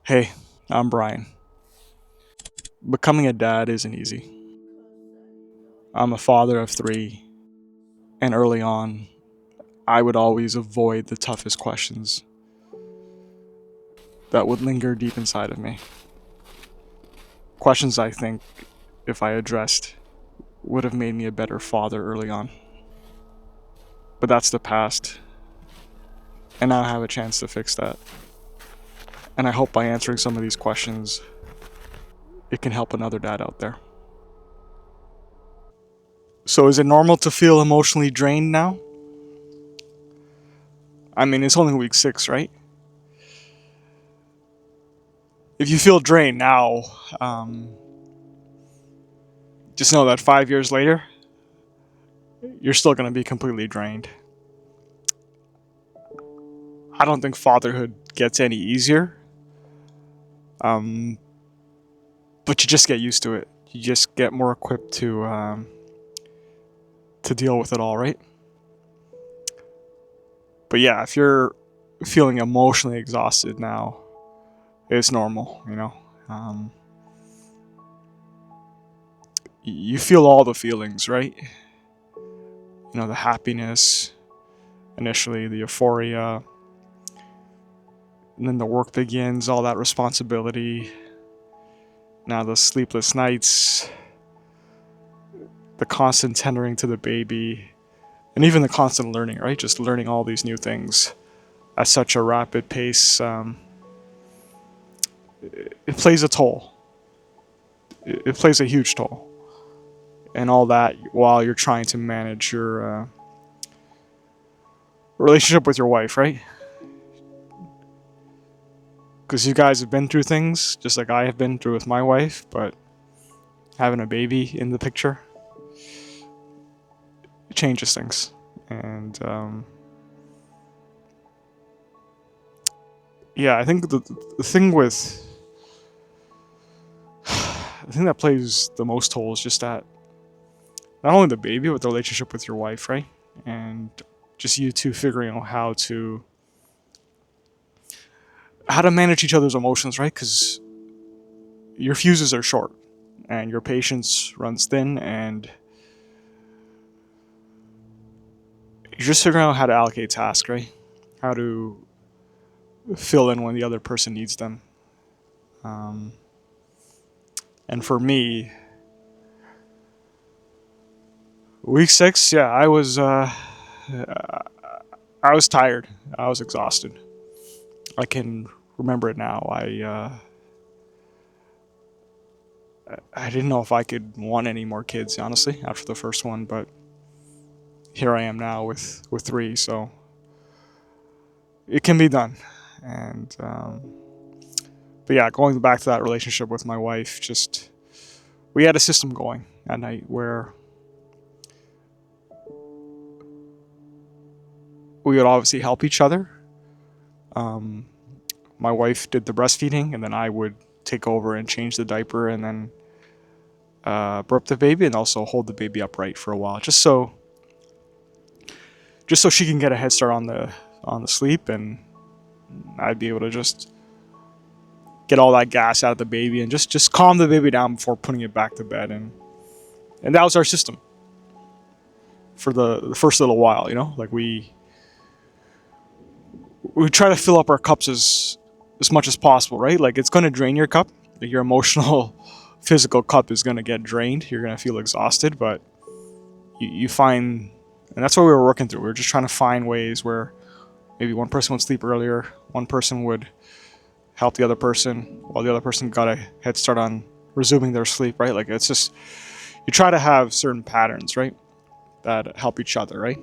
Hey, I'm Brian. Becoming a dad isn't easy. I'm a father of three, and early on, I would always avoid the toughest questions that would linger deep inside of me. Questions I think, if I addressed, would have made me a better father early on. But that's the past, and now I have a chance to fix that. And I hope by answering some of these questions, it can help another dad out there. So, is it normal to feel emotionally drained now? I mean, it's only week 6, right? If you feel drained now, um, just know that 5 years later, you're still going to be completely drained. I don't think fatherhood gets any easier, um, but you just get used to it. You just get more equipped to deal with it all, right? But yeah, if you're feeling emotionally exhausted now, it's normal. Um, you feel all the feelings, right? The happiness initially, the euphoria, and then the work begins, all that responsibility. Now the sleepless nights, the constant tendering to the baby, and even the constant learning, right? Just learning all these new things at such a rapid pace, it plays a toll. It plays a huge toll. And all that while you're trying to manage your relationship with your wife, right? Because you guys have been through things, just like I have been through with my wife, but having a baby in the picture changes things. And yeah, I think the thing with the thing that plays the most toll is just that not only the baby, but the relationship with your wife, right? And just you two figuring out how to manage each other's emotions, right? Because your fuses are short, and your patience runs thin, and you're just figuring out how to allocate tasks, right? How to fill in when the other person needs them. Um, and for me, week 6, yeah, I was tired. I was exhausted. I can remember it now. I didn't know if I could want any more kids, honestly, after the first one, but here I am now with three, so it can be done. And but yeah, going back to that relationship with my wife, just we had a system going at night where we would obviously help each other. Um, my wife did the breastfeeding, and then I would take over and change the diaper, and then burp the baby, and also hold the baby upright for a while, just so she can get a head start on the sleep, and I'd be able to just get all that gas out of the baby and just calm the baby down before putting it back to bed, and that was our system for the first little while. Like we try to fill up our cups as much as possible, right? Like it's going to drain your cup. Like your emotional physical cup is going to get drained. You're going to feel exhausted, but you find, and that's what we were working through. We were just trying to find ways where maybe one person would sleep earlier, one person would help the other person, while the other person got a head start on resuming their sleep, right? Like it's just, you try to have certain patterns, right, that help each other, right?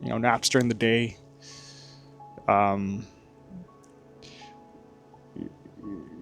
Naps during the day. Um,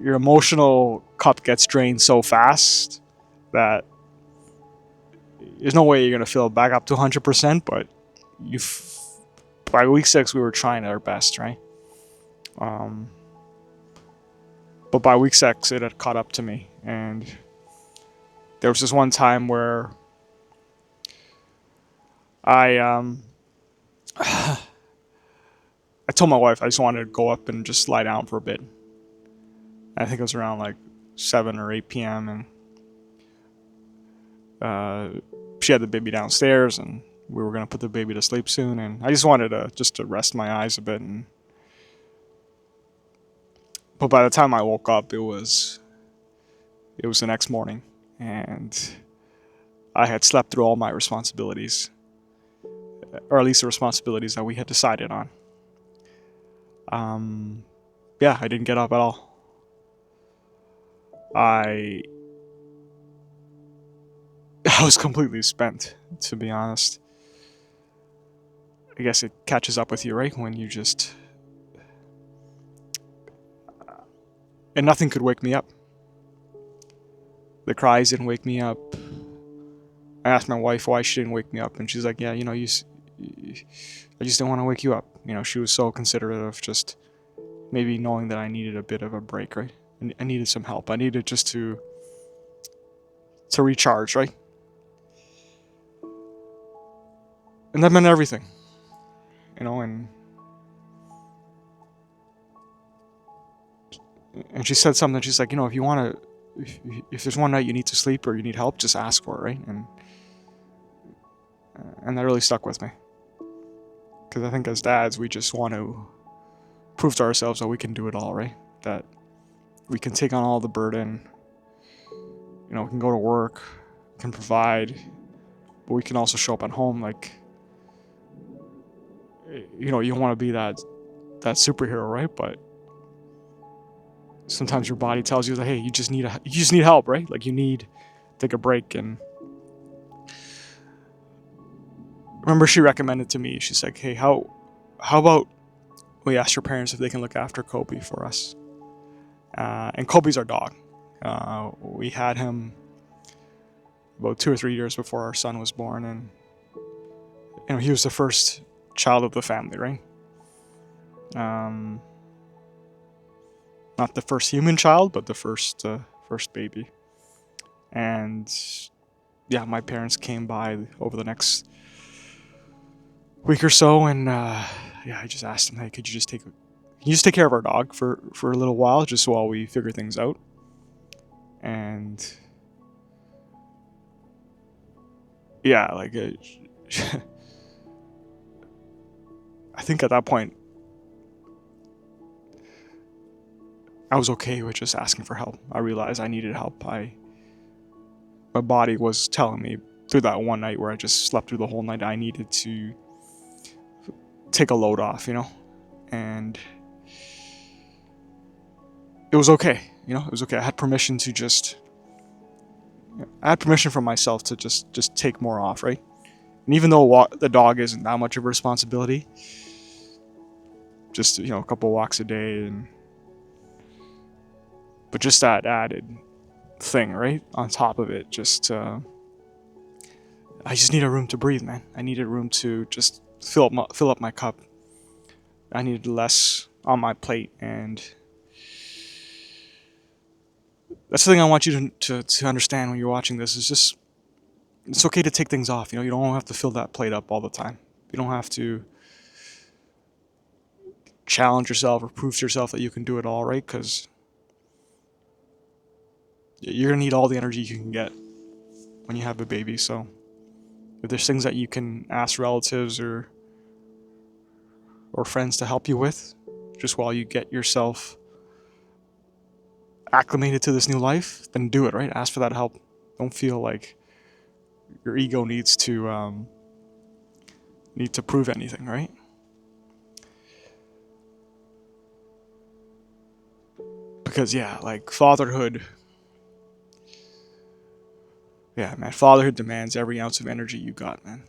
your emotional cup gets drained so fast that there's no way you're gonna fill it back up to 100%. But you, by week 6, we were trying our best, right? Um, but by week 6, it had caught up to me, and there was this one time where I I told my wife I just wanted to go up and just lie down for a bit, I think it was around like 7 or 8 p.m. and she had the baby downstairs, and we were gonna put the baby to sleep soon. And I just wanted to rest my eyes a bit. But by the time I woke up, it was the next morning, and I had slept through all my responsibilities, or at least the responsibilities that we had decided on. Yeah, I didn't get up at all. I I was completely spent, to be honest. I guess it catches up with you, right? When you just... And nothing could wake me up. The cries didn't wake me up. I asked my wife why she didn't wake me up, and she's like, yeah, I just didn't want to wake you up. She was so considerate of just maybe knowing that I needed a bit of a break, right? I needed some help. I needed just to recharge, right? And that meant everything, and she said something. She's like, if you want to, if there's one night you need to sleep or you need help, just ask for it, right? And that really stuck with me, because I think as dads, we just want to prove to ourselves that we can do it all, right? That we can take on all the burden. We can go to work, we can provide, but we can also show up at home. Like, you want to be that superhero, right? But sometimes your body tells you that, hey, you just need help, right? Like, you need to take a break. And remember, she recommended to me, she's like, hey, how about we ask your parents if they can look after Kobe for us? And Kobe's our dog. We had him about 2 or 3 years before our son was born, and he was the first child of the family, right? Not the first human child, but the first baby. And yeah, my parents came by over the next week or so, and I just asked them, hey, can you just take care of our dog for a little while, just while we figure things out? And yeah, like I think at that point I was okay with just asking for help. I realized I needed help. My body was telling me through that one night where I just slept through the whole night, I needed to take a load off, and it was okay. It was okay. I had permission from myself to just take more off, right? And even though the dog isn't that much of a responsibility, just a couple walks a day, but just that added thing, right, on top of it, I just need a room to breathe, man. I needed room to just fill up my cup. I needed less on my plate, and that's the thing I want you to understand when you're watching this. Is just, it's okay to take things off. You don't have to fill that plate up all the time. You don't have to challenge yourself or prove to yourself that you can do it all, right? Because you're gonna need all the energy you can get when you have a baby. So if there's things that you can ask relatives or friends to help you with, just while you get yourself acclimated to this new life, then do it, right? Ask for that help. Don't feel like your ego needs to prove anything, right? Because like fatherhood demands every ounce of energy you got, man.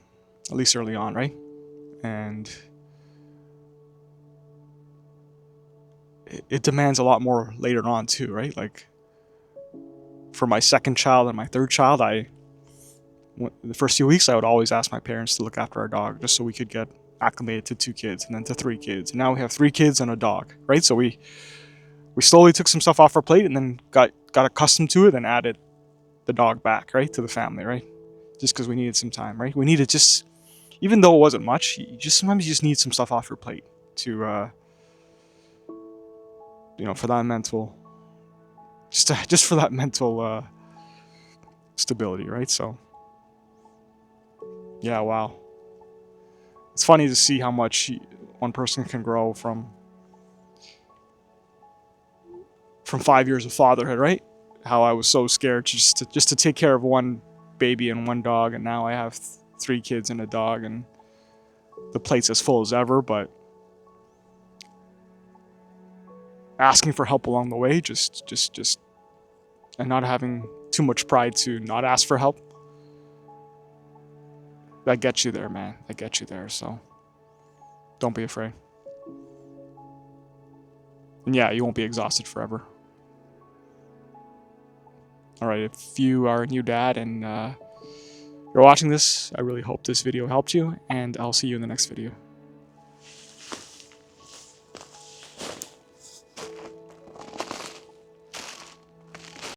At least early on, right? And it demands a lot more later on too, right? Like, for my second child and my third child, the first few weeks I would always ask my parents to look after our dog, just so we could get acclimated to 2 kids, and then to 3 kids, and now we have 3 kids and a dog, right? So we slowly took some stuff off our plate, and then got accustomed to it, and added the dog back, right, to the family, right? Just because we needed some time, right? We needed just, even though it wasn't much, sometimes you just need some stuff off your plate to for that mental just for that mental stability, right? So yeah, wow. It's funny to see how much one person can grow from 5 years of fatherhood, right? How I was so scared just to take care of one baby and one dog, and now I have 3 kids and a dog, and the plate's as full as ever. But asking for help along the way, and not having too much pride to not ask for help, that gets you there, man. That gets you there. So don't be afraid. And yeah, you won't be exhausted forever. All right, if you are a new dad and you're watching this, I really hope this video helped you, and I'll see you in the next video.